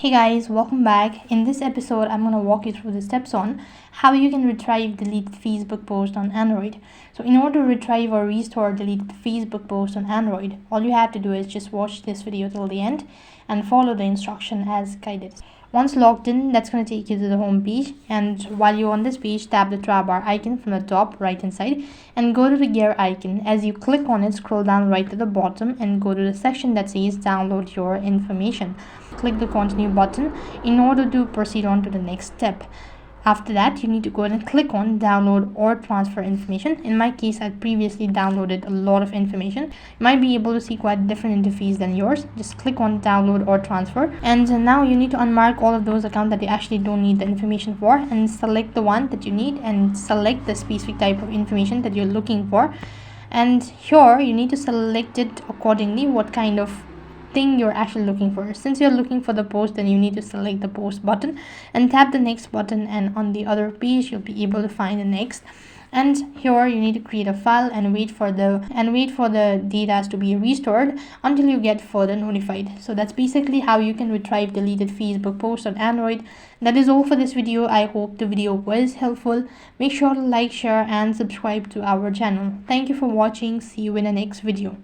Hey guys, welcome back. In this episode, I'm going to walk you through the steps on how you can retrieve deleted Facebook post on Android. So in order to retrieve or restore deleted Facebook post on Android, all you have to do is just watch this video till the end and follow the instruction as guided. Once logged in, that's going to take you to the home page, and while you're on this page, tap the toolbar bar icon from the top right hand side and go to the gear icon. As you click on it, scroll down right to the bottom and go to the section that says download your information. Click the continue button in order to proceed on to the next step. After that, you need to go ahead and click on download or transfer information. In my case, I previously downloaded a lot of information. You might be able to see quite different interface than yours. Just click on download or transfer, and now you need to unmark all of those accounts that you actually don't need the information for and select the one that you need and select the specific type of information that you're looking for. And here you need to select it accordingly, what kind of thing you're actually looking for. Since you're looking for the post, then you need to select the post button and tap the next button, and on the other page you'll be able to find the next. And here you need to create a file and wait for the data to be restored until you get further notified. So that's basically how you can retrieve deleted Facebook posts on Android. That is all for this video. I hope the video was helpful. Make sure to like, share and subscribe to our channel. Thank you for watching. See you in the next video.